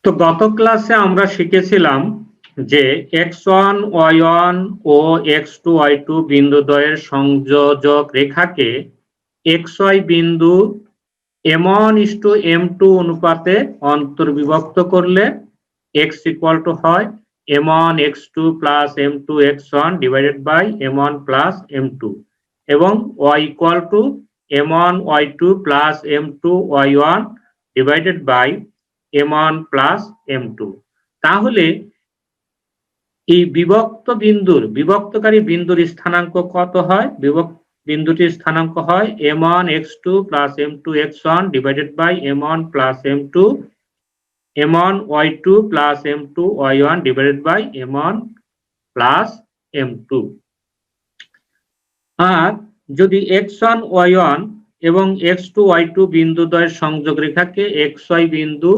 তো গত ক্লাসে আমরা শিখেছিলাম যে x1 y1 ও x2 y2 বিন্দুদ্বয়ের সংযোজক রেখাকে xy বিন্দু m1:m2 অনুপাতে অন্তর্বিভক্ত করলে x ইকুয়াল টু হয় m1 x2 plus m2 x1 divided by m1 plus m2 এবং y equal to m1 y2 plus m2 y1 divided by m1 plus m2। তাহলে এই বিভক্তকারী বিন্দুর স্থানাঙ্ক কত হয়? বিন্দুটির স্থানাঙ্ক হয় m1 x2 plus m2 x1 divided by m1 plus m2 m1 y2 plus m2 y1 divided by m1 plus m2। আর যদি x1 y1 এবং x2 y2 বিন্দুদ্বয়ের সংযোগ রেখাকে xy বিন্দু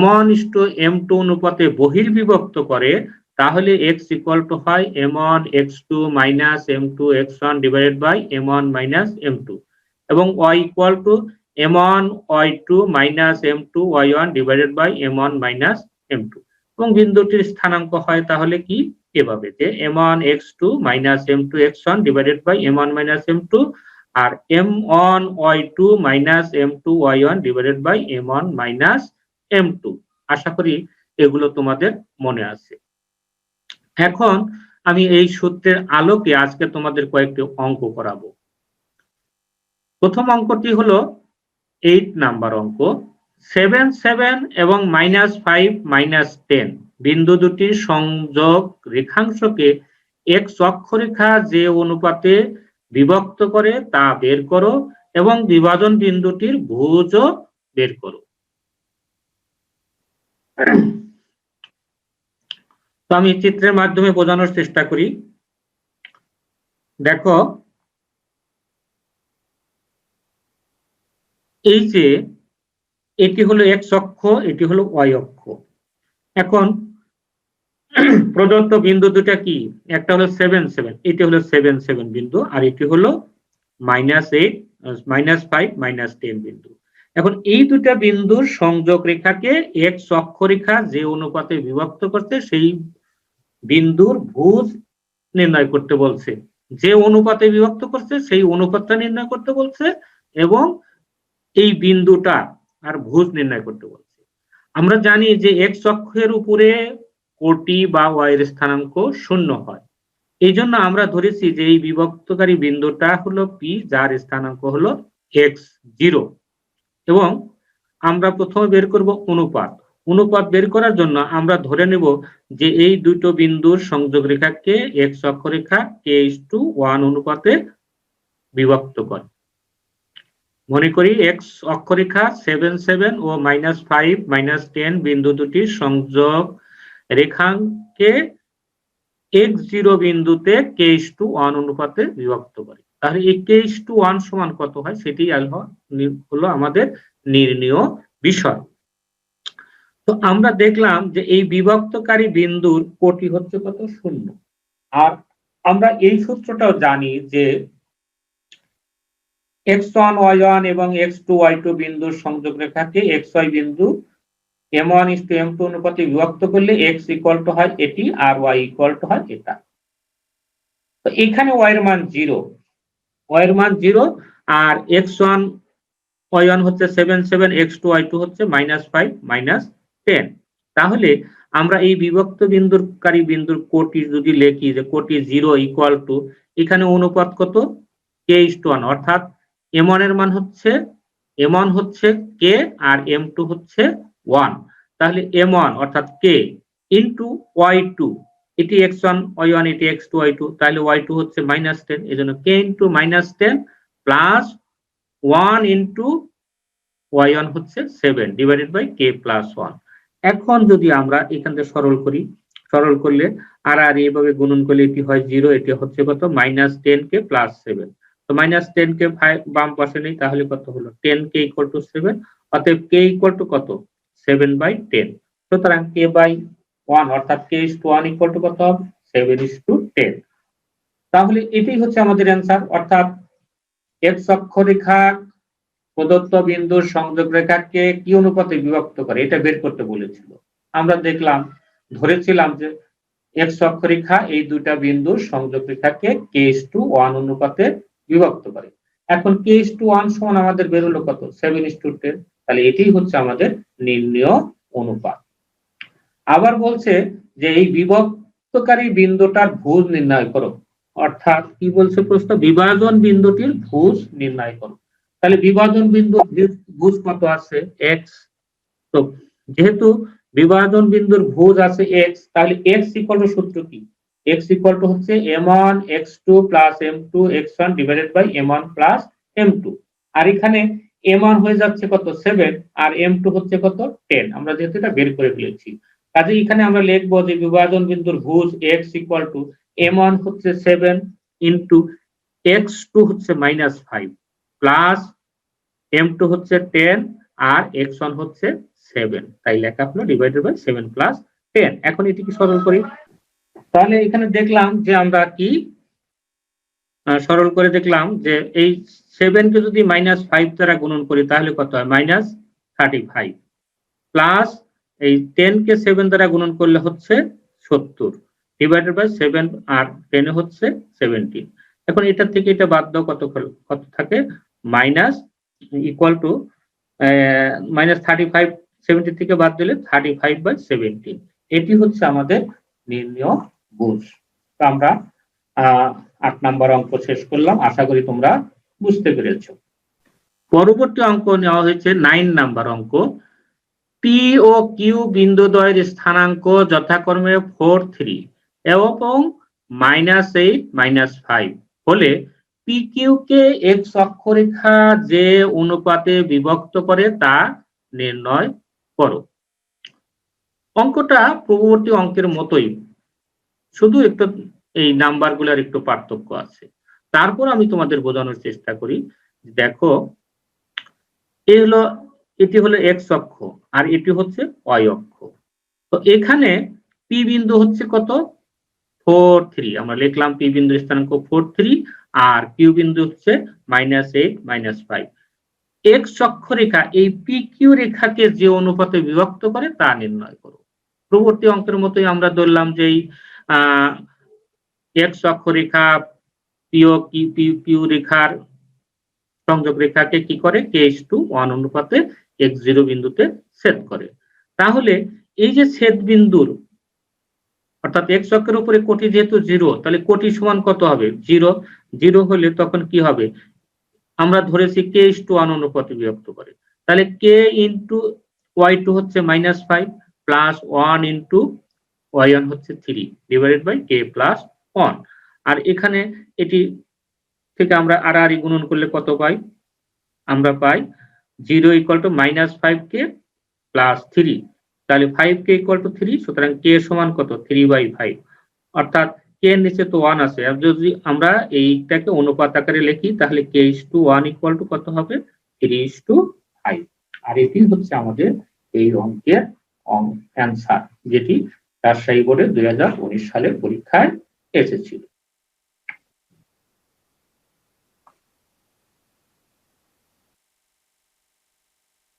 m1:m2 অনুপাতে বহির্বিভক্ত করে তাহলে x ইকুয়াল টু হয় m1 x2 minus m2 x1 divided by m1 minus m2 এবং y equal to m1 y2 minus m2 y1 divided by m1 minus m2 এবং বিন্দুটির স্থানাঙ্ক হয় তাহলে কি এভাবে যে m1 x2 minus m2 x1 divided by m1 minus m2 আর m1 y2 minus m2 y1 divided by m1 minus m2। আশা করি এগুলো তোমাদের মনে আছে। এখন আমি এই সূত্রের আলোকে আজকে তোমাদের কয়েকটি অঙ্ক করাবো। প্রথম অঙ্কটি হলো 8 নাম্বার অঙ্ক। 7 7 এবং -5 -10 বিন্দু দুটির সংযোগ রেখাংশকে x অক্ষরেখা যে অনুপাতে বিভক্ত করে তা বের করো এবং বিভাজন বিন্দুটির ভুজও বের করো। তো আমি চিত্রের মাধ্যমে বোঝানোর চেষ্টা করি। দেখো এই যে এটি হলো x অক্ষ, এটি হলো y অক্ষ। এখন প্রদত্ত বিন্দু দুটা কি? একটা হলো 7 7, এটি হলো 7 7 বিন্দু আর এটি হলো -8 -5 -10 বিন্দু। এখন এই দুটা বিন্দুর সংযোগ রেখাকে x অক্ষরেখা যে অনুপাতে বিভক্ত করতে সেই বিন্দুর ভুজ নির্ণয় করতে বলছে। যে অনুপাতে বিভক্ত করছে সেই অনুপাতটা নির্ণয় করতে বলছে এবং এই বিন্দুটা আর ভুজ নির্ণয় করতে বলছে। আমরা জানি যে x অক্ষের উপরে কোটি বা y এর স্থানাঙ্ক 0 হয়। এই জন্য আমরা ধরেছি যে এই বিভক্তকারী বিন্দুটা হলো p, যার স্থানাঙ্ক হলো x0 এবং আমরা প্রথমে বের করব অনুপাত বের করার জন্য আমরা ধরে নেব যে এই দুটো বিন্দুর সংযোগ রেখাকে x অক্ষরেখা k:1 অনুপাতে বিভক্ত করে। মনে করি x অক্ষরেখা 7 7 ও -5 -10 বিন্দু দুটির সংযোগ রেখাকে x0 বিন্দুতে k:1 অনুপাতে বিভক্ত করে। তাহলে এই k:1 সমান কত হয় সেটি হলো আমাদের নির্ণয় বিষয়। তো আমরা দেখলাম যে এই বিভক্তকারী বিন্দুর কোটি হচ্ছে কত? 0। আর আমরা এই সূত্রটাও জানি যে x1 y1 এবং x2 y2 বিন্দুর সংযোগ রেখাকে xy বিন্দু m1:m2 অনুপাতে বিভক্ত করলে x ইকুয়াল টু হয় এটি আর y ইকুয়াল টু হয় এটা। তো এখানে y এর মান 0 আর x1 y1 হচ্ছে 7 7, x2 y2 হচ্ছে -5 -10। তাহলে আমরা এই বিভক্ত বিন্দুর কোটি যদি লিখি যে কোটি 0 ইকুয়াল টু এখানে অনুপাত কত? k:1, অর্থাৎ m1 এর মান হচ্ছে k আর m2 হচ্ছে 1। তাহলে m1 অর্থাৎ k ইনটু y2, এটি x1 y1 এটি x2 y2, তাহলে y2 হচ্ছে -10, এজন্য k into -10 plus 1 into y1 হচ্ছে 7 ডিভাইডেড বাই k প্লাস 1। এখন যদি আমরা এখান থেকে সরল করলে আর এইভাবে গুণন করলে এটি হয় 0, এটি হচ্ছে কত? -10k plus 7। তো -10k বাম পাশে নেই, তাহলে কত হলো? 10k ইকুয়াল টু 7, অতএব k ইকুয়াল টু কত? 7/10। সুতরাং k/1 অর্থাৎ k:1 ইকুয়াল টু কত হবে? 7:10। তাহলে এটাই হচ্ছে আমাদের অ্যান্সার, অর্থাৎ x অক্ষরেখা প্রদত্ত বিন্দুর সংযোগ রেখাকে কি অনুপাতে বিভক্ত করে এটা বের করতে বলেছিল। আমরা দেখলাম ধরেছিলাম যে এক্স অক্ষরেখা এই দুইটা বিন্দুর সংযোগ রেখাকে k:1 অনুপাতে বিভক্ত করে। এখন k:1 সমান আমাদের বেরোলো কত? 7:10। তাহলে এটাই হচ্ছে আমাদের নির্ণেয় অনুপাত। আবার বলছে যে এই বিভক্তকারী বিন্দুটার ভুজ নির্ণয় করো। অর্থাৎ কি বলছে প্রশ্ন? বিভাজন বিন্দুটির ভুজ নির্ণয় করো। তাহলে বিভাজন বিন্দুর ভুজ কত আছে? x। তো যেহেতু বিভাজন বিন্দুর ভুজ আছে x, তাহলে x ইকুয়াল টু সূত্র কি? x ইকুয়াল টু হচ্ছে m1 x2 plus m2 x1 divided by m1 plus m2। আর এখানে m1 হয়ে যাচ্ছে কত? 7, আর m2 হচ্ছে কত? 10। আমরা যেহেতু এটা বের করে ফেলেছি, কাজে এখানে আমরা লিখবো যে বিভাজন বিন্দুর ভুজ x ইকুয়াল টু m1 হচ্ছে 7 ইন্টু x2 হচ্ছে -5 প্লাস m2 হচ্ছে 10 আর x1 হচ্ছে 7। তাই লেখা হলো ডিভাইডেড বাই 7 প্লাস 10। এখন এটিকে সরল করি। তাহলে এখানে দেখলাম যে আমরা কি সরল করে দেখলাম যে এই 7 কে যদি -5 দ্বারা গুণন করি তাহলে কত হয়? -35 প্লাস এই 10 কে 7 দ্বারা গুণন করলে হচ্ছে 70 ডিভাইডেড বাই 7 আর 10 হচ্ছে 17। এখন এটা থেকে এটা বাদ দাও, কত থাকে? মাইনাস ইকুয়াল টু -35 70 থেকে বাদ দিলে 35/17। এটি হচ্ছে আমাদের নির্ণেয় ভুজ। তো আমরা 8 নম্বর অঙ্ক শেষ করলাম। আশা করি তোমরা বুঝতে পেরেছ। পরবর্তী অঙ্ক নেওয়া হয়েছে 9 নম্বর অঙ্ক। পি ও কিউ বিন্দুদ্বয়ের স্থানাঙ্ক যথাক্রমে 4, 3 এবং -8, -5 হলে পি কিউ কে এক্স অক্ষরেখা যে অনুপাতে বিভক্ত করে তা নির্ণয় করো। অঙ্কটা পূর্ববর্তী অঙ্কের মতোই, শুধু একটু এই নাম্বারগুলোর একটু পার্থক্য আছে। তারপর আমি তোমাদের বোঝানোর চেষ্টা করি। দেখো, এটি হলো এক্স অক্ষ আর এটি হচ্ছে ওয়াই অক্ষ। তো এখানে পি বিন্দু হচ্ছে কত? 4, 3। আমরা লিখলাম পি বিন্দুর স্থানাঙ্ক 4, 3 আর কিউ বিন্দু হচ্ছে -8, -5। এক্স অক্ষরেখা এই পি কিউ রেখাকে যে অনুপাতে বিভক্ত করে তা নির্ণয় করো। পূর্ববর্তী অঙ্কের মতোই আমরা ধরলাম যে এক্স অক্ষরেখা পিও রেখার সংযোগ রেখাকে কি করে? k:1 অনুপাতে x0 বিন্দুতে ছেদ করে। তাহলে এই যে ছেদ বিন্দুর অর্থাৎ এক্স অক্ষের উপরে কোটি যেহেতু 0, তাহলে কোটি সমান কত হবে? 0। 0 হলে তখন কি হবে? আমরা ধরেছি k:1 অনুপাতে বিভক্ত করে। তাহলে k ইন্টু y2 হচ্ছে -5 প্লাস 1 ইন্টু y1 হচ্ছে 3 ডিভাইডেড বাই k প্লাস 1। আর এখানে এটি থেকে আমরা আড়াআড়ি গুণন করলে কত পাই? আমরা পাই 0 ইকুয়াল টু -5k প্লাস 3। তাহলে 5k ইকুয়াল টু 3, সুতরাং k সমান কত? 3/5। অর্থাৎ k এর নিচে তো 1 আছে। আর যদি আমরা এইটাকে অনুপাত আকারে লিখি তাহলে k:1 ইকুয়াল টু কত হবে? 3:5। আর এটি হচ্ছে আমাদের এই অঙ্কের অ্যান্সার, যেটি রাজশাহী বোর্ডে 2019 সালের পরীক্ষায় এসেছিল।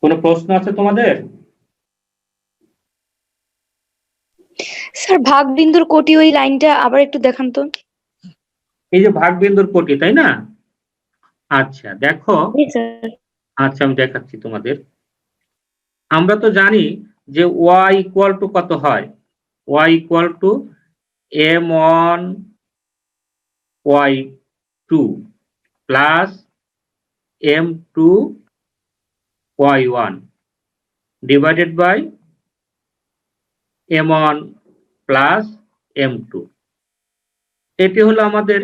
কোনো প্রশ্ন আছে তোমাদের? স্যার, ভাগ বিন্দুর কোটি ওই লাইনটা আবার একটু দেখান তো। এই যে ভাগ বিন্দুর কোটি, তাই না? আচ্ছা দেখো, আচ্ছা আমি দেখাচ্ছি তোমাদের। আমরা তো জানি যে y ইকুয়াল টু কত হয়? y equal to m1 y2 plus m2 y1 divided by m1 plus m2। এটি হলো আমাদের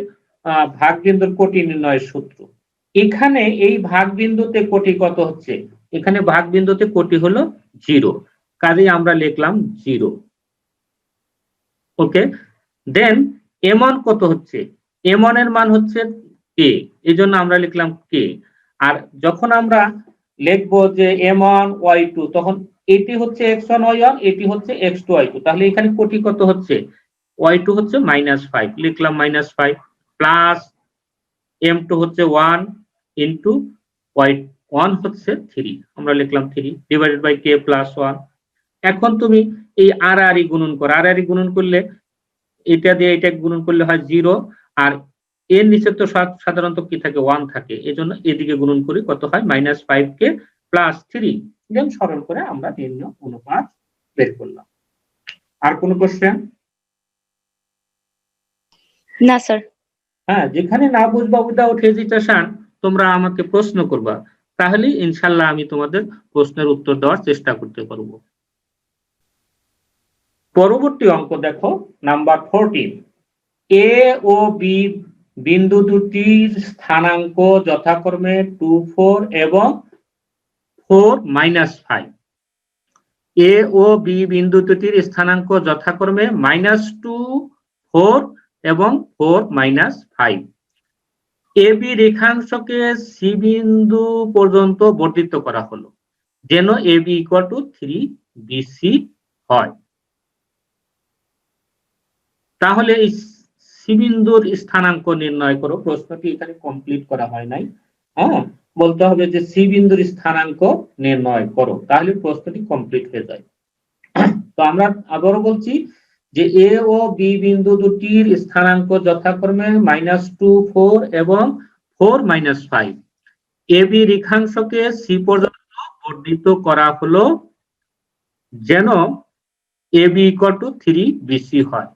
ভাগ বিন্দুর কোটি নির্ণয়ের সূত্র। এখানে এই ভাগ বিন্দুতে কোটি কত হচ্ছে? এখানে ভাগ বিন্দুতে কোটি হলো 0, কাজেই আমরা লিখলাম 0। ওকে, দেন m1 কত হচ্ছে? m1 এর মান হচ্ছে k, এই জন্য আমরা লিখলাম k। আর যখন আমরা লিখবো যে m1 y2, তখন এটি হচ্ছে x1 y1, এটি হচ্ছে x2 y2। তাহলে এখানে কোটি কত হচ্ছে? y2 হচ্ছে -5, লিখলাম -5 প্লাস m2 হচ্ছে 1 ইন্টু y1 হচ্ছে 3, আমরা লিখলাম 3 ডিভাইডেড বাই k প্লাস 1। এখন তুমি এই আর গুণন করো, আর গুণন করলে এটা দিয়ে এটা গুণন করলে হয় 0, আর এর নিচে তো সাধারণত কি থাকে 1 থাকে, এজন্য এদিকে গুণন করি, কত হয় -5 কে +3, যেন সরল করে আমরা নির্ণয় অনুপাত বের করলাম। আর কোন কোশ্চেন? না স্যার। হ্যাঁ, যেখানে না বুঝবা উইদাউট হেজিটেশন তোমরা আমাকে প্রশ্ন করবা, তাহলে ইনশাআল্লাহ আমি তোমাদের প্রশ্নের উত্তর দেওয়ার চেষ্টা করতে পারবো। পরবর্তী অঙ্ক দেখো, নাম্বার 14। এ ও বি বিন্দু দুটির স্থানাঙ্ক যথাক্রমে 2, 4 এবং 4, -5। এ ও বি বিন্দু দুটির স্থানাঙ্ক যথাক্রমে -2, 4 এবং 4, -5। এ বি রেখাংশকে সি বিন্দু পর্যন্ত বর্ধিত করা হলো, যেন এ বি ইকুয়াল টু 3BC হয়। তাহলে এই সি বিন্দুর স্থানাঙ্ক নির্ণয় করো। প্রশ্নটি এখানে কমপ্লিট করা হয় নাই। হ্যাঁ, বলতে হবে যে সি বিন্দুর স্থানাঙ্ক নির্ণয় করো, তাহলে প্রশ্নটি কমপ্লিট হয়ে যায়। তো আমরা আবারও বলছি যে এ ও বি বিন্দু দুটির স্থানাঙ্ক যথাক্রমে -2, 4 এবং 4, -5। এ বি রেখাংশকে সি পর্যন্ত বর্ধিত করা হলো, যেন এ বি ইকুয়াল টু 3BC হয়।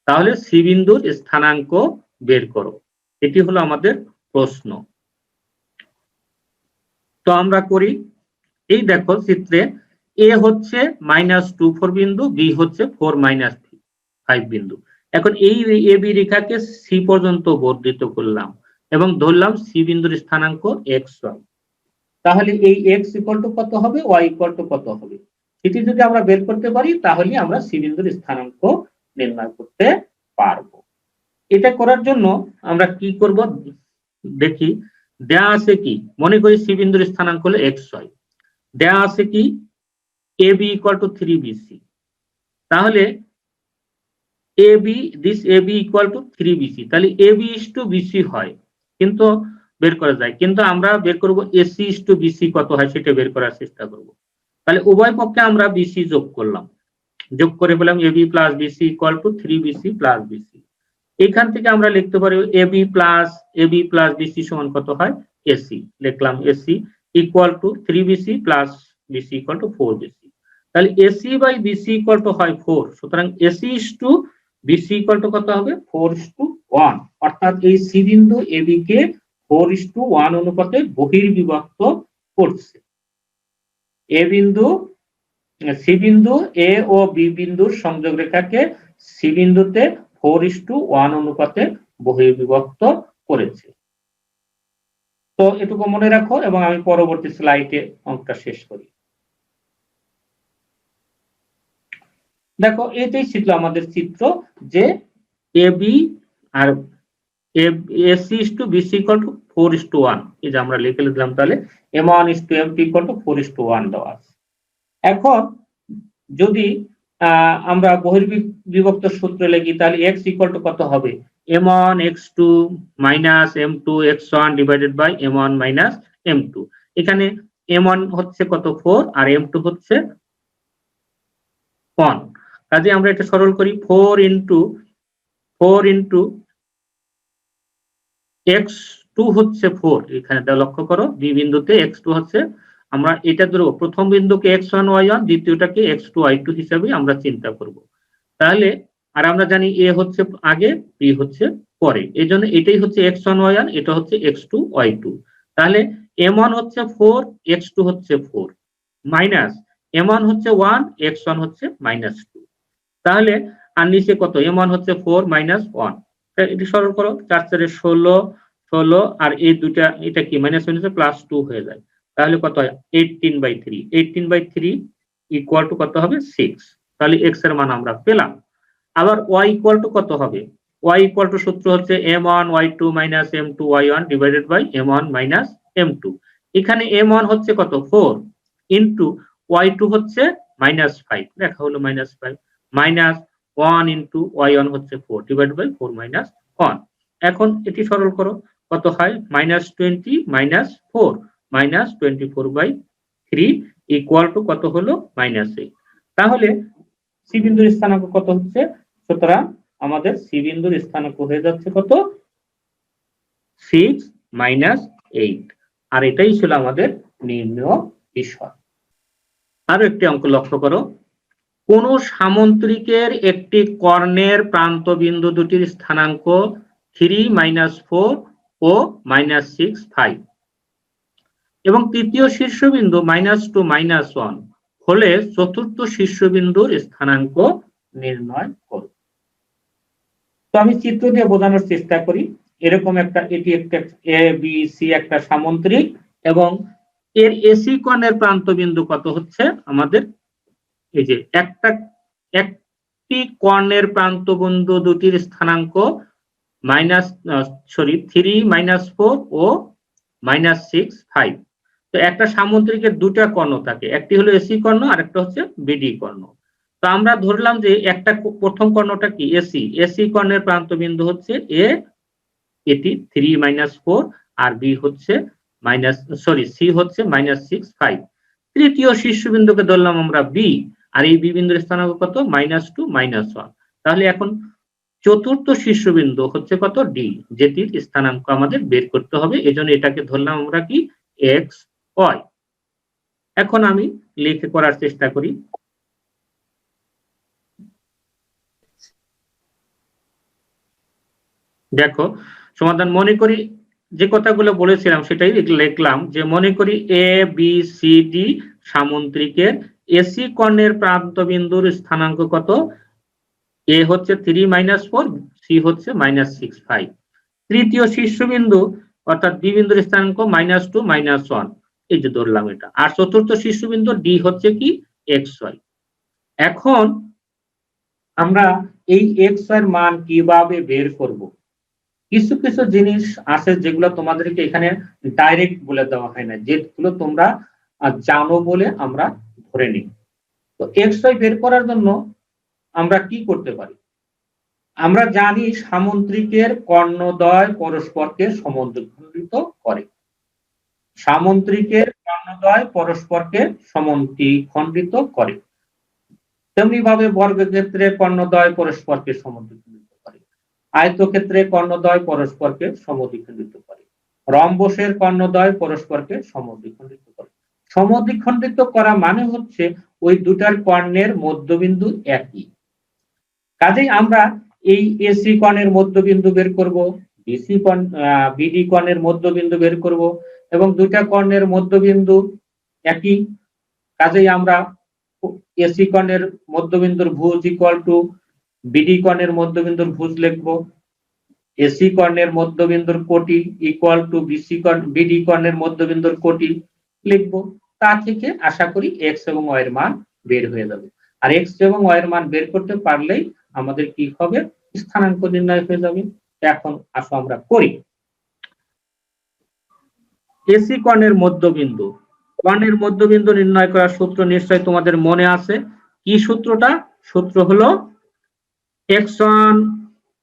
তাহলে সি বিন্দুর স্থানাঙ্ক বের করো, এটি হলো আমাদের প্রশ্ন। তো আমরা করি, এই দেখো চিত্রে এ হচ্ছে -2, 4 বিন্দু, বি হচ্ছে 4, -5 বিন্দু। এখন এই এ বি রেখাকে সি পর্যন্ত বর্ধিত করলাম এবং ধরলাম সি বিন্দুর স্থানাঙ্ক xy। তাহলে এই x ইকুয়াল টু কত হবে, y ইকুয়াল টু কত হবে, এটি যদি আমরা বের করতে পারি তাহলে আমরা সি বিন্দুর স্থানাঙ্ক নির্ণয় করতে পারবো। এটা করার জন্য আমরা কি করব দেখি। দেয়া আছে কি, মনে করি সি বিন্দুর স্থানাঙ্ক হলো xy, দেয়া আছে কি এ বি ইকুয়াল টু 3BC। তাহলে this A B equal to 3BC, তাহলে A B is to BC হয়, কিন্তু বের করা যায়, কিন্তু আমরা বের করব এসি ইস টু বিসি কত হয় সেটা বের করার চেষ্টা করব। তাহলে উভয় পক্ষে আমরা বিসি যোগ করলাম, যোগ করে পেলাম A B plus BC equal to 3BC plus BC. এখান থেকে আমরা লিখতে পারি এ বি প্লাস বিসি সমান কত হয়, এসি। লিখলাম AC equal to 3BC plus BC equal to 4BC। তাহলে AC by BC equal to হয় 4, সুতরাং AC is to BC equal to কত হবে, 4:1। অর্থাৎ এই সি বিন্দু এ বি কে 4:1 অনুপাতে বহির্বিভক্ত করছে। সি বিন্দু এ ও বি বিন্দুর সংযোগ রেখাকে সি বিন্দুতে 4:1 অনুপাতে বহির্বিভক্ত করেছে। তো এটুকু মনে রাখো এবং আমি পরবর্তী স্লাইডে অঙ্কটা শেষ করি। দেখো, এটাই ছিল আমাদের চিত্র যে এ বি আর AC is to BC equal to 4:1, এই যে আমরা লিখে দিলাম। তাহলে m1 is to m2 equal to 4:1 দেওয়া আছে। এখন যদি আমরা বহির্বিভক্ত সূত্রে লিখি, তাহলে x ইকুয়াল টু কত হবে, m1 x2 minus m2 x1 divided by m1 minus m2। এখানে m1 হচ্ছে কত 4 আর m2 হচ্ছে 1। কাজে আমরা এটা সরল করি, 4 ইন্টু x2 হচ্ছে 4, এখানে লক্ষ্য করো বি বিন্দুতে x2 হচ্ছে, আমরা এটা ধরো প্রথম বিন্দুকে x1 y1, দ্বিতীয়টাকে x2 y2 হিসাবে আমরা চিন্তা করব। তাহলে আর আমরা জানি এ হচ্ছে আগে, বি হচ্ছে পরে, এই জন্য এটাই হচ্ছে x1 y1, এটা হচ্ছে x2 y2। তাহলে m1 হচ্ছে 4, x2 হচ্ছে 4, মাইনাস m1 হচ্ছে 1, x1 হচ্ছে -2। তাহলে আর নিচে কত, m1 হচ্ছে 4 মাইনাস 1, এটি সরল করো, 4 4 16 আর এই দুইটা এটা কি মাইনাস মাইনাসে +2 হয়ে যায়। তাহলে কত হয় 18/3, 18/3 ইকুয়াল টু কত হবে 6। তাহলে x এর মান আমরা পেলাম। আবার y ইকুয়াল টু কত হবে, y ইকুয়াল টু সূত্র হচ্ছে m1 y2 minus m2 y1 divided by m1 minus m2। এখানে m1 হচ্ছে কত 4 ইন্টু y2 হচ্ছে -5, লেখা হলো -5, মাইনাস 1 ইন্টু y1 হচ্ছে 4 ডিভাইডেড বাই 4 মাইনাস 1। এখন এটি সরল করো, কত হয় -20 মাইনাস 4 -24/3 ইকুয়াল টু কত হলো -8। তাহলে সি বিন্দুর স্থানাঙ্ক কত হচ্ছে, সুতরাং আমাদের সি বিন্দুর স্থানাঙ্ক হয়ে যাচ্ছে কত, 6 মাইনাস 8। আর এটাই ছিল আমাদের নির্ণয় বিষয়। আরো একটি অঙ্ক লক্ষ্য করো, কোন সামন্ত্রিকের একটি কর্ণের প্রান্ত বিন্দু দুটির স্থানাঙ্ক 3 মাইনাস 4 ও মাইনাস 6 5 এবং তৃতীয় শীর্ষবিন্দু -2 -1 হলে চতুর্থ শীর্ষবিন্দুর স্থানাঙ্ক নির্ণয় করো। তো আমি চিত্র দিয়ে বোঝানোর চেষ্টা করি। এরকম একটা, এটি একটা এ বি সি একটা সামন্ত্রিক এবং এর এসি কোণের প্রান্ত বিন্দু কত হচ্ছে আমাদের, এই যে একটি কর্ণের প্রান্ত বিন্দু দুটির স্থানাঙ্ক 3 -4 ও -6 5। তো একটা সামুদ্রিকের দুটা কর্ণ থাকে, একটি হলো এসি কর্ণ আর একটা হচ্ছে বিডি কর্ণ। তো আমরা ধরলাম যে একটা প্রথম কর্ণটা কি এসি, এসি কর্ণের প্রান্ত বিন্দু হচ্ছে এ, এটি 3 -4 আর বি হচ্ছে সি হচ্ছে -6 5। তৃতীয় শীর্ষবিন্দুকে ধরলাম আমরা বি, আর এই বি বিন্দুর স্থানাঙ্ক কত, -2 -1। তাহলে এখন চতুর্থ শীর্ষবিন্দু হচ্ছে কত, ডি, যেটির স্থানাঙ্ক আমাদের বের করতে হবে। এজন্য এটাকে ধরলাম আমরা কি এক্স ওয়াই। এখন আমি লিখে করার চেষ্টা করি। দেখো সমাধান, মনে করি যে কথাগুলো বলেছিলাম সেটাই লিখলাম, যে মনে করি A B C D সামন্ত্রিকের AC কর্ণের প্রান্ত বিন্দুর স্থানাঙ্ক কত, এ হচ্ছে 3 -4, সি হচ্ছে -6 5। তৃতীয় শীর্ষবিন্দু অর্থাৎ বি বিন্দুর স্থানাঙ্ক -2 -1, এই যে ধরলাম এটা। আর চতুর্থ শীর্ষবিন্দু ডি হচ্ছে কি এক্স ওয়াই। এখন আমরা এই এক্স ওয়াই এর মান কিভাবে বের করব? কিছু কিছু জিনিস আছে যেগুলো তোমাদেরকে এখানে ডাইরেক্ট বলে দেওয়া হয় না, যেগুলো তোমরা জানো বলে আমরা ধরে নিই। তো এক্স ওয়াই বের করার জন্য আমরা কি করতে পারি? আমরা জানি সামন্ত্রিকের কর্ণদ্বয় পরস্পরকে সমদ্বিখণ্ডিত করে। সামন্ত্রিকের কর্ণদ্বয় পরস্পরকে সমদ্বিখণ্ডিত করে। তেমনি ভাবে বর্গক্ষেত্রে কর্ণদ্বয় পরস্পরকে সমদ্বিখণ্ডিত করে, আয়তক্ষেত্রে কর্ণদ্বয় পরস্পরকে সমদ্বিখণ্ডিত করে, রম্বসের কর্ণদ্বয় পরস্পরকে সমদ্বিখণ্ডিত করে। সমদ্বিখণ্ডিত করা মানে হচ্ছে ওই দুটার কর্ণের মধ্যবিন্দু একই। কাজেই আমরা এই এসি কর্ণের মধ্যবিন্দু বের করব, বিডি কর্ণের মধ্যবিন্দু বের করব, এবং দুটা কর্ণের মধ্যবিন্দু একই। কাজেই আমরা এসি কর্ণের মধ্যবিন্দুর ভুজ ইকুয়াল টু বিডি কর্ণের মধ্যবিন্দুর ভুজ লিখব, এসি কর্ণের মধ্যবিন্দুর কোটি ইকুয়াল টু বিডি কর্ণের মধ্যবিন্দুর কোটি লিখব। তা থেকে আশা করি এক্স এবং ওয়াই এর মান বের হয়ে যাবে। আর এক্স এবং ওয়াই এর মান বের করতে পারলেই আমাদের কি হবে, স্থানাঙ্ক নির্ণয় হয়ে যাবে। এখন আসো আমরা করি। এসি কর্ণের মধ্যবিন্দু, কর্ণের মধ্যবিন্দু নির্ণয় করার সূত্র নিশ্চয় তোমাদের মনে আছে। কি সূত্রটা? সূত্র হলো x1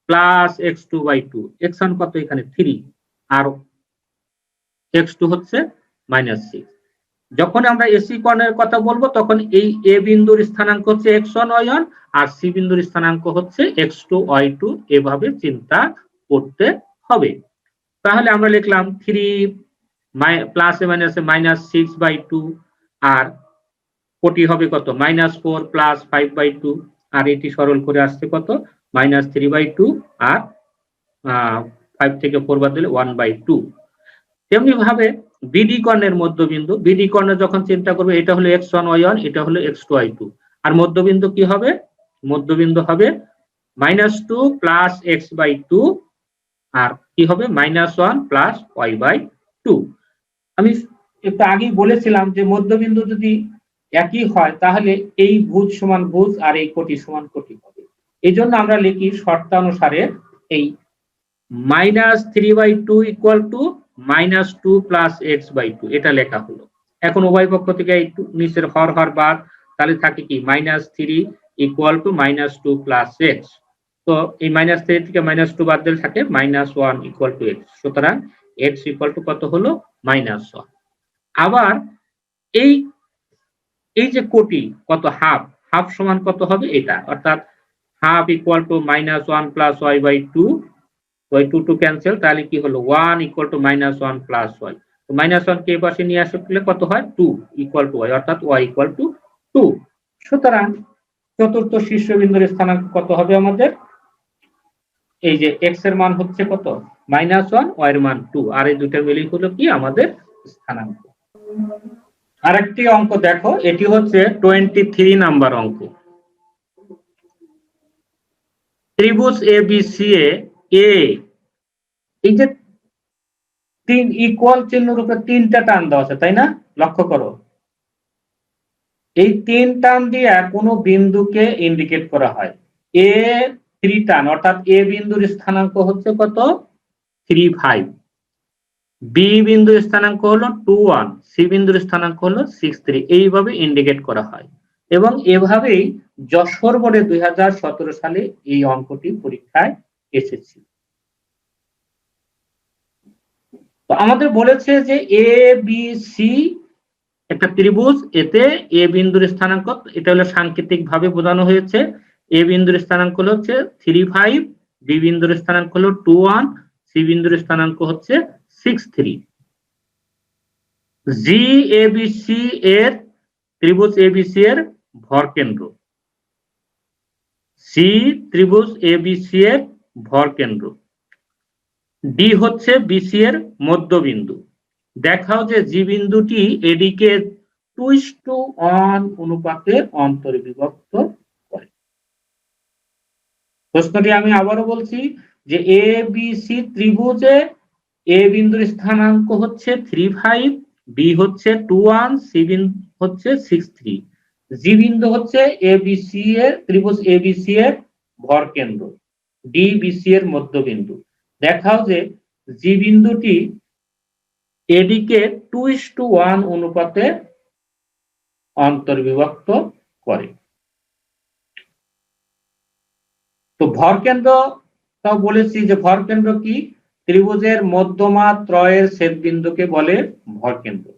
প্লাস x2/2। x1 কত এখানে 3 আর x2 হচ্ছে -6। যখন আমরা এসি কর্ণের কথা বলবো তখন এই এ বিন্দুর স্থানাঙ্ক হচ্ছে x1 y1 আর সি বিন্দুর স্থানাঙ্ক হচ্ছে x2 y2, এভাবে চিন্তা করতে হবে। তাহলে আমরা লিখলাম 3 প্লাসে মাইনাসে -6/2 আর কোটি হবে কত, -4 প্লাস 5/2, আর এটি সরল করে আসছে কত, -3/2 আর 5 থেকে 4 বাদ দিলে 1/2। তেমনি ভাবে বিডি কর্ণের মধ্যবিন্দু, বিডি কর্ণ যখন চিন্তা করবে এটা হলো x1 y1, এটা হলো x2 y2, আর মধ্যবিন্দু কি হবে, মধ্যবিন্দু হবে -2 প্লাস x/2 আর কি হবে -1 প্লাস y/2। আমি একটু আগেই বলেছিলাম যে মধ্যবিন্দু যদি একই হয় তাহলে এই ভুজ সমান ভুজ আর এই কোটি সমান কোটি হবে। এই জন্য আমরা লিখি শর্তানুসারে এই -3/2 ইকুয়াল টু -2 প্লাস x/2, এটা লেখা হলো। এখন উভয় পক্ষ থেকে একটু নিচের হর বাদ, তাহলে থাকে কি -3 ইকুয়াল টু -2 প্লাস x। তো এই -3 থেকে -2 বাদ দিলে থাকে -1 ইকুয়াল টু x। সুতরাং x ইকুয়াল টু কত হলো, -1। আবার এই যে কোটি কত, হাফ, হাফ সমান কত হবে এটা, অর্থাৎ half equal to -1 plus y by 2, y 2 two cancel, তাহলে কি হলো 1 ইকুয়াল টু -1 প্লাস ওয়াই, তো -1 কে পাশে নিয়ে আসলে কত হয় 2 ইকুয়াল টু ওয়াই, অর্থাৎ ওয়াই ইকুয়াল টু 2। সুতরাং চতুর্থ শীর্ষবিন্দুর স্থানাঙ্ক কত হবে আমাদের, এই যে এক্স এর মান হচ্ছে কত -1, ওয়াই এর মান 2, আর এই দুটো মিলেই হলো কি আমাদের স্থানাঙ্ক। আরেকটি অঙ্ক দেখো, এটি হচ্ছে 23 নাম্বার অঙ্ক। ত্রিভুজ এবিসি এ এই যে তিন ইকুয়াল চিহ্নের উপরে তিনটা টান দেওয়া আছে, তাই না? লক্ষ্য করো, এই তিন টান দিয়ে কোনো বিন্দুকে ইন্ডিকেট করা হয়। এ 3 টান, অর্থাৎ এ বিন্দুর স্থানাঙ্ক হচ্ছে কত 35, বি বিন্দুর স্থানাঙ্ক হলো 21, সি বিন্দুর স্থানাঙ্ক হলো 63, এইভাবে ইন্ডিকেট করা হয়। এবং এভাবেই যশোর বোর্ডে 2017 সালে এই অঙ্কটি পরীক্ষায় এসেছে। তো আমাদের বলেছে যে এ বি সি একটা ত্রিভুজ, এতে এ বিন্দুর স্থানাঙ্ক, এটা হলো সাংকেতিক ভাবে বোঝানো হয়েছে। এ বিন্দুর স্থানাঙ্ক হচ্ছে 35, বি বিন্দুর স্থানাঙ্ক হলো 21, সি বিন্দুর স্থানাঙ্ক হচ্ছে 63। জি এবিসি এর ত্রিভুজ এবিসি এর ভর কেন্দ্র, সি ত্রিভুজ এবিসি এর ভর কেন্দ্র, ডি হচ্ছে বিসি এর মধ্যবিন্দু। দেখাও যে জি বিন্দুটি এডিকে 2:1 অনুপাতে অন্তর্বিভক্ত করে। প্রশ্নটি আমি আবারও বলছি যে এ বি সি ত্রিভুজে এ বিন্দুর স্থানাঙ্ক হচ্ছে 35, বি হচ্ছে 21, সি বিন্দু হচ্ছে 63, জি বিন্দু হচ্ছে এবিসি এর ত্রিভুজ এবিসি এর ভর কেন্দ্র, ডি বিসি এর মধ্যবিন্দু। দেখাও যে জি বিন্দুটি এডিকে 2:1 অনুপাতে অন্তর্বিভক্ত করে। তো ভর কেন্দ্র তাও বলেছি যে ভর কেন্দ্র কি, ত্রিভুজের মধ্যমা ত্রয়ের ছেদ বিন্দুকে বলে ভর কেন্দ্র।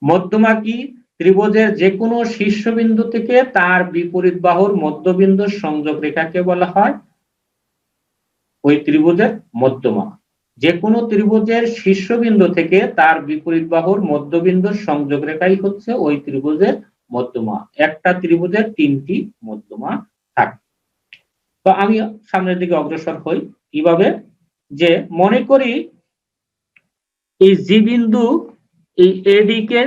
মধ্যমা কি, ত্রিভুজের যে কোনো শীর্ষবিন্দু থেকে তার বিপরীত বাহুর মধ্যবিন্দুর সংযোগ রেখাকে বলা হয় ওই ত্রিভুজের মধ্যমা। যে কোনো ত্রিভুজের শীর্ষবিন্দু থেকে তার বিপরীত বাহুর মধ্যবিন্দুর সংযোগ রেখাই হচ্ছে ওই ত্রিভুজের মধ্যমা। একটা ত্রিভুজের 3টি মধ্যমা থাকে। তো আমি সামনের দিকে অগ্রসর হই কিভাবে, যে মনে করি এই জি বিন্দু এই এডি কে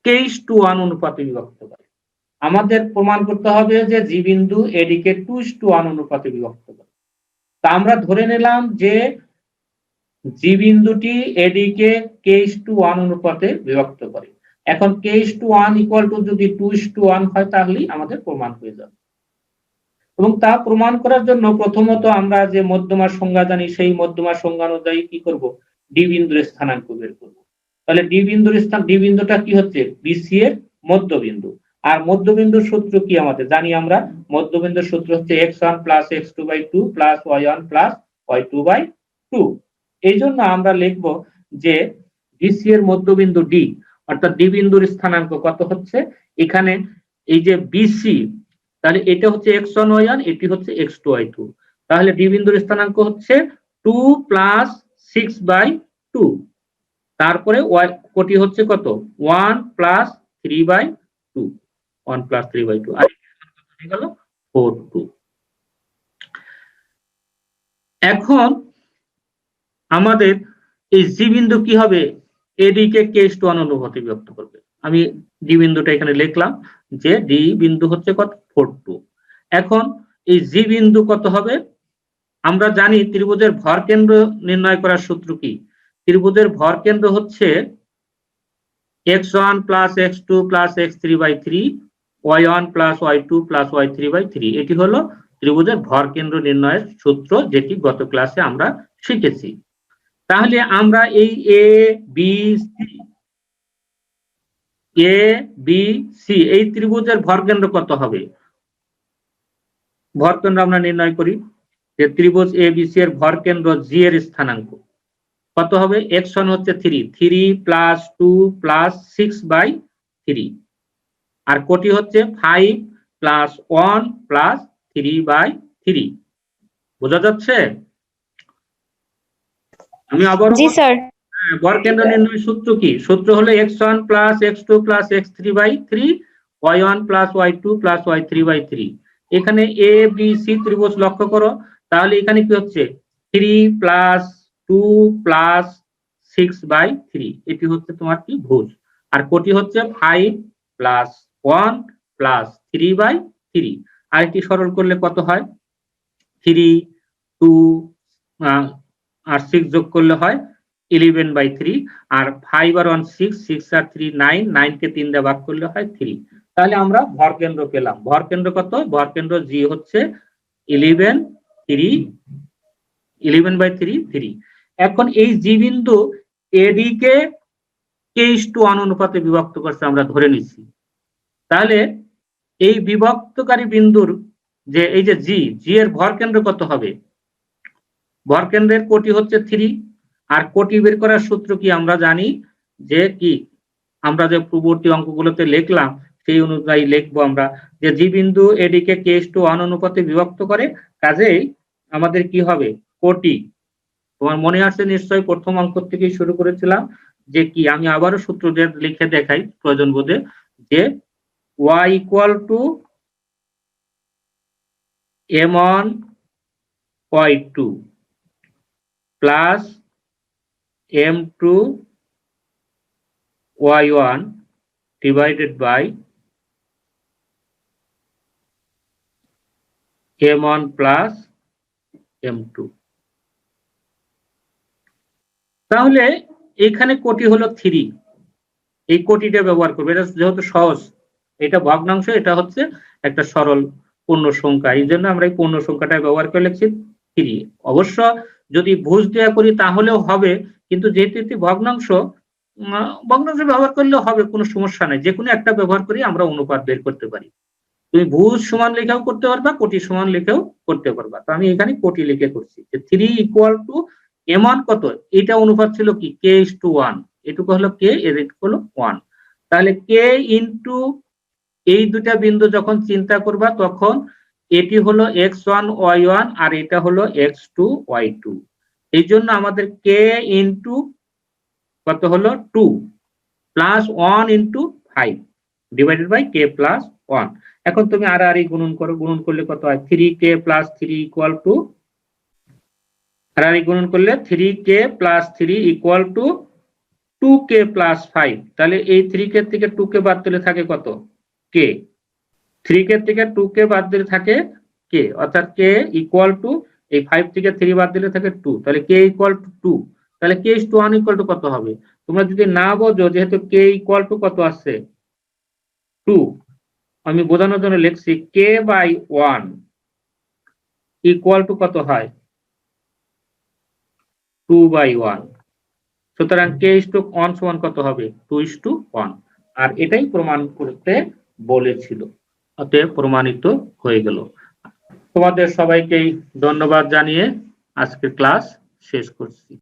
k:1 অনুপাতে বিভক্ত করে। আমাদের প্রমাণ করতে হবে যে জি বিন্দু এডি কে 2:1 অনুপাতে বিভক্ত করে। তা আমরা ধরে নিলাম যে জি বিন্দুটি এডি কে k:1 অনুপাতে বিভক্ত করে। এখন k:1 ইকুয়াল টু যদি 2:1 হয় তাহলেই আমাদের প্রমাণ হয়ে যাবে। এবং তা প্রমাণ করার জন্য প্রথমত আমরা যে মধ্যমার সংজ্ঞা জানি সেই মধ্যমার সংজ্ঞা অনুযায়ী কি করব, ডি বিন্দুর স্থানাঙ্ক বের করব। তাহলে ডি বিন্দুটা কি হচ্ছে বিসি এর মধ্যবিন্দু। আর মধ্যবিন্দুর সূত্র কি আমাদের জানি আমরা, মধ্যবিন্দুর সূত্র হচ্ছে x1 plus x2/2 plus y1 plus y2/2। এই জন্য আমরা লিখব যে বিসি এর মধ্যবিন্দু ডি, অর্থাৎ ডি বিন্দুর স্থানাঙ্ক কত হচ্ছে, এখানে এই যে বিসি, তাহলে এটা হচ্ছে x1 y1, এটি হচ্ছে x2 y2, তাহলে ডি বিন্দুর স্থানাঙ্ক হচ্ছে 2 প্লাস 6/2, তারপরে y কোটি হচ্ছে কত 1 প্লাস 3/2, 1 প্লাস 3/2, আর হয়ে গেল 4/2। এখন আমাদের এই জি বিন্দু কি হবে, এডি কে k:1 অনুপাতে বিভক্ত করবে। আমি ডি বিন্দুটা এখানে লিখলাম যে ডি বিন্দু হচ্ছে কত 4/2। এখন এই জি বিন্দু কত হবে, আমরা জানি ত্রিভুজের ভর কেন্দ্র নির্ণয় করার সূত্র কি, ত্রিভুজের ভর কেন্দ্র হচ্ছে x1 plus x2 plus x3/3, y1 plus y2 plus y3/3। এটি হলো ত্রিভুজের ভর কেন্দ্র নির্ণয়ের সূত্র, যেটি গত ক্লাসে আমরা শিখেছি। তাহলে আমরা এই এ বি সি এই ত্রিভুজের ভর কেন্দ্র কত হবে, ভর কেন্দ্র আমরা নির্ণয় করি যে ত্রিভুজ এ বি সি এর ভর কেন্দ্র জি এর স্থানাঙ্ক কত হবে, x1 হচ্ছে 3 প্লাস 2 প্লাস 6/3, আর কোটি হচ্ছে 5 প্লাস 1 প্লাস 3/3। বোঝা যাচ্ছে? আমি আবার জি স্যার। ভরকেন্দ্র নির্ণয় সূত্র কি? সূত্র হলো x1 plus x2 plus x3/3 y1 plus y2 plus y3/3। এখানে এ বি সি ত্রিভুজ লক্ষ্য করো, তাহলে এখানে কি হচ্ছে 3 প্লাস 2 প্লাস 6/3, এটি হচ্ছে তোমার কি ভুজ। আর কোটি হচ্ছে 5 প্লাস 1 প্লাস 3/3। আর এটি সরল করলে কত হয়? 3 2 আর 6 যোগ করলে হয় 11/3। আর 5 আর 1 6, 6 আর 3 9, 9 কে 3 দিয়ে ভাগ করলে হয় 3। তাহলে আমরা ভরকেন্দ্র পেলাম। ভরকেন্দ্র কত? ভরকেন্দ্র জি হচ্ছে 11/3। এখন এই জি বিন্দু এডি কে k:1 অনুপাতে বিভক্ত করছে আমরা ধরে নিচ্ছি। তাহলে এই বিভক্তকারী বিন্দুর যে এই যে জি এর ভরকেন্দ্র কত হবে? ভরকেন্দ্রের কোটি হচ্ছে 3। আর কোটি বের করার সূত্র কি আমরা জানি, যে কি আমরা যে পূর্ববর্তী অঙ্কগুলোতে লিখলাম সেই অনুযায়ী লিখবো আমরা, যে জি বিন্দু এডিকে k:1 অনুপাতে বিভক্ত করে, কাজেই আমাদের কি হবে? কোটি। তোমার মনে আছে নিশ্চয়ই, প্রথম অঙ্ক থেকেই শুরু করেছিলাম, যে কি আমি আবারও সূত্র লিখে দেখাই প্রয়োজন বোধে, যে y = m1 y2 plus m2 y1 divided by m1 plus m2। তাহলে এখানে কোটি হলো 3, এই কোটিটা ব্যবহার করবে, এটা যেহেতু সহজ, এটা ভগ্নাংশ, এটা হচ্ছে একটা সরল পূর্ণ সংখ্যা, এই জন্য আমরা এই পূর্ণ সংখ্যাটা ব্যবহার করে লিখছি 3। অবশ্য যদি ভুজ দেয়া করি তাহলেও হবে, কিন্তু যেহেতু এটি ভগ্নাংশ, ভগ্নাংশ ব্যবহার করলেও হবে, কোনো সমস্যা নাই। যে কোনো একটা ব্যবহার করে আমরা অনুপাত বের করতে পারি। তুমি ভুজ সমান লেখাও করতে পারবা, কোটি সমান লেখাও করতে পারবা। তো আমি এখানে কোটি লিখে করছি, যে 3 = m1 কত? এটা অনুপাত ছিল কি k:1, এটুকু হলো k, এর হলো 1। তাহলে k ইনটু এই দুটা বিন্দু যখন চিন্তা করবা, তখন এটি হলো x1 y1 আর এটা হলো x2 y2। এই জন্য আমাদের k ইনটু কত হলো 2 plus 1 into 5 divided by k plus 1। এখন তুমি আর গুণন করো, গুণন করলে কত হয়? 3k প্লাস 3 ইকুয়াল টু, আর গুণন করলে 3k plus 3 equal to 2k plus 5। তাহলে এই 3k থেকে 2k বাদ দিলে থাকে কত? k। 3k থেকে 2k বাদ দিলে থাকে k, অর্থাৎ k ইকুয়াল টু, এই 5 থেকে 3 বাদ দিলে থাকে 2, তাহলে k ইকুয়াল টু 2। তাহলে k:1 ইকুয়াল টু কত হবে? তোমরা যদি না বোঝো, যেহেতু k ইকুয়াল টু কত আছে 2, আমি বোঝানোর জন্য লিখছি k/1 ইকুয়াল টু কত হয়? 2/1। সুতরাং k:1 সমান কত হবে? 2:1। আর এটাই প্রমাণ করতে বলেছিল, অতএব প্রমাণিত হয়ে গেল। তোমাদের সবাইকেই ধন্যবাদ জানিয়ে আজকের ক্লাস শেষ করছি।